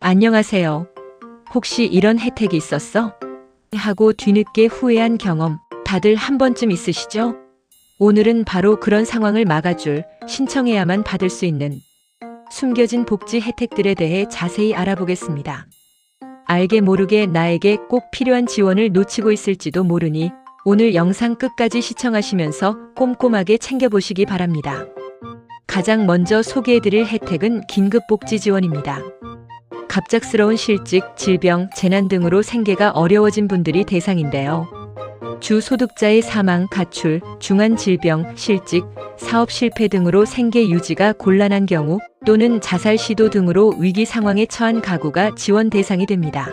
안녕하세요. 혹시 이런 혜택이 있었어? 하고 뒤늦게 후회한 경험 다들 한 번쯤 있으시죠? 오늘은 바로 그런 상황을 막아줄 신청해야만 받을 수 있는 숨겨진 복지 혜택들에 대해 자세히 알아보겠습니다. 알게 모르게 나에게 꼭 필요한 지원을 놓치고 있을지도 모르니 오늘 영상 끝까지 시청하시면서 꼼꼼하게 챙겨보시기 바랍니다. 가장 먼저 소개해드릴 혜택은 긴급복지 지원입니다. 갑작스러운 실직, 질병, 재난 등으로 생계가 어려워진 분들이 대상인데요. 주 소득자의 사망, 가출, 중한 질병, 실직, 사업 실패 등으로 생계 유지가 곤란한 경우 또는 자살 시도 등으로 위기 상황에 처한 가구가 지원 대상이 됩니다.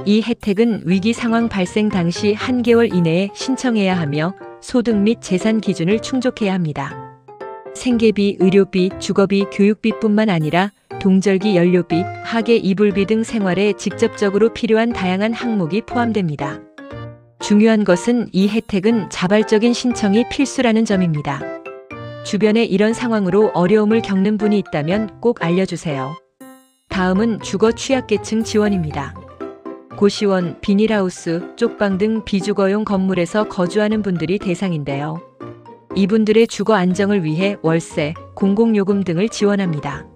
이 혜택은 위기 상황 발생 당시 1개월 이내에 신청해야 하며 소득 및 재산 기준을 충족해야 합니다. 생계비, 의료비, 주거비, 교육비뿐만 아니라 동절기 연료비, 학예 이불비 등 생활에 직접적으로 필요한 다양한 항목이 포함됩니다. 중요한 것은 이 혜택은 자발적인 신청이 필수라는 점입니다. 주변에 이런 상황으로 어려움을 겪는 분이 있다면 꼭 알려주세요. 다음은 주거 취약계층 지원입니다. 고시원, 비닐하우스, 쪽방 등 비주거용 건물에서 거주하는 분들이 대상인데요. 이분들의 주거 안정을 위해 월세, 공공요금 등을 지원합니다.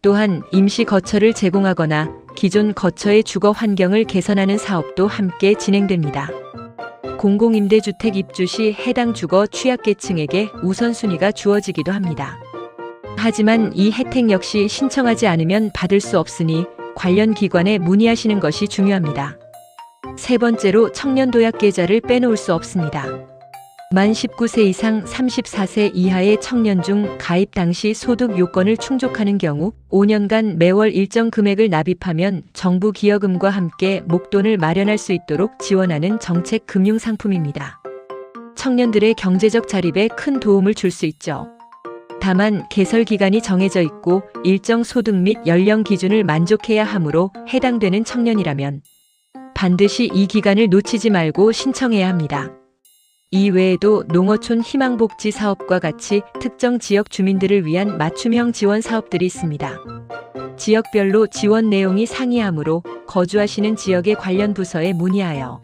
또한 임시 거처를 제공하거나 기존 거처의 주거 환경을 개선하는 사업도 함께 진행됩니다. 공공임대주택 입주 시 해당 주거 취약계층에게 우선순위가 주어지기도 합니다. 하지만 이 혜택 역시 신청하지 않으면 받을 수 없으니 관련 기관에 문의하시는 것이 중요합니다. 세 번째로 청년도약계좌를 빼놓을 수 없습니다. 만 19세 이상 34세 이하의 청년 중 가입 당시 소득 요건을 충족하는 경우 5년간 매월 일정 금액을 납입하면 정부 기여금과 함께 목돈을 마련할 수 있도록 지원하는 정책 금융 상품입니다. 청년들의 경제적 자립에 큰 도움을 줄 수 있죠. 다만 개설 기간이 정해져 있고 일정 소득 및 연령 기준을 만족해야 하므로 해당되는 청년이라면 반드시 이 기간을 놓치지 말고 신청해야 합니다. 이 외에도 농어촌 희망복지 사업과 같이 특정 지역 주민들을 위한 맞춤형 지원 사업들이 있습니다. 지역별로 지원 내용이 상이하므로 거주하시는 지역의 관련 부서에 문의하여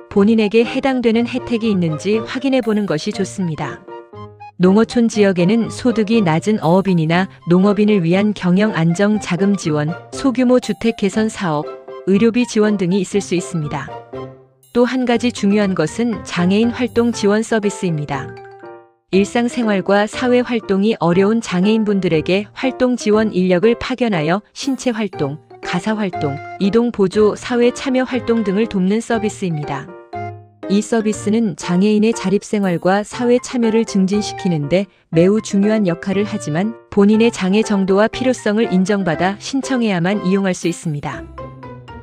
본인에게 해당되는 혜택이 있는지 확인해 보는 것이 좋습니다. 농어촌 지역에는 소득이 낮은 어업인이나 농업인을 위한 경영 안정 자금 지원, 소규모 주택 개선 사업, 의료비 지원 등이 있을 수 있습니다. 또 한 가지 중요한 것은 장애인 활동 지원 서비스입니다. 일상생활과 사회활동이 어려운 장애인분들에게 활동 지원 인력을 파견하여 신체 활동, 가사 활동, 이동 보조, 사회 참여 활동 등을 돕는 서비스입니다. 이 서비스는 장애인의 자립생활과 사회 참여를 증진시키는데 매우 중요한 역할을 하지만 본인의 장애 정도와 필요성을 인정받아 신청해야만 이용할 수 있습니다.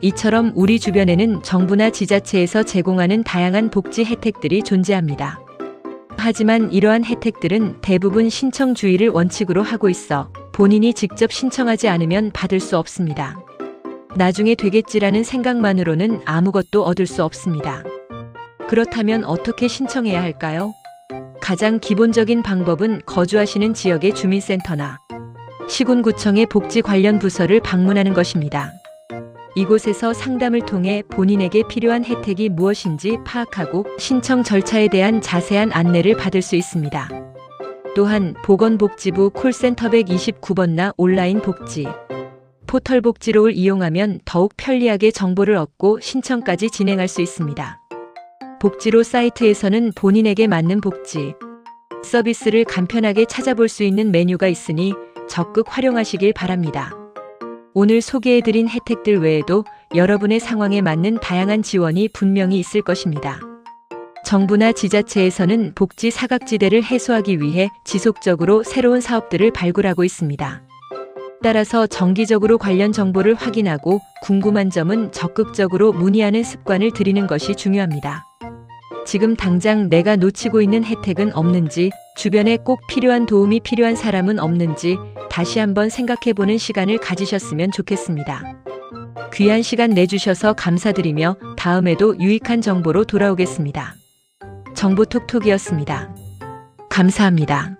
이처럼 우리 주변에는 정부나 지자체에서 제공하는 다양한 복지 혜택들이 존재합니다. 하지만 이러한 혜택들은 대부분 신청 주의를 원칙으로 하고 있어 본인이 직접 신청하지 않으면 받을 수 없습니다. 나중에 되겠지라는 생각만으로는 아무것도 얻을 수 없습니다. 그렇다면 어떻게 신청해야 할까요? 가장 기본적인 방법은 거주하시는 지역의 주민센터나 시군구청의 복지 관련 부서를 방문하는 것입니다. 이곳에서 상담을 통해 본인에게 필요한 혜택이 무엇인지 파악하고 신청 절차에 대한 자세한 안내를 받을 수 있습니다. 또한 보건복지부 콜센터 129번나 온라인 복지 포털 복지로를 이용하면 더욱 편리하게 정보를 얻고 신청까지 진행할 수 있습니다. 복지로 사이트에서는 본인에게 맞는 복지 서비스를 간편하게 찾아볼 수 있는 메뉴가 있으니 적극 활용하시길 바랍니다. 오늘 소개해드린 혜택들 외에도 여러분의 상황에 맞는 다양한 지원이 분명히 있을 것입니다. 정부나 지자체에서는 복지 사각지대를 해소하기 위해 지속적으로 새로운 사업들을 발굴하고 있습니다. 따라서 정기적으로 관련 정보를 확인하고 궁금한 점은 적극적으로 문의하는 습관을 들이는 것이 중요합니다. 지금 당장 내가 놓치고 있는 혜택은 없는지, 주변에 꼭 필요한 도움이 필요한 사람은 없는지 다시 한번 생각해보는 시간을 가지셨으면 좋겠습니다. 귀한 시간 내주셔서 감사드리며 다음에도 유익한 정보로 돌아오겠습니다. 정보톡톡이었습니다. 감사합니다.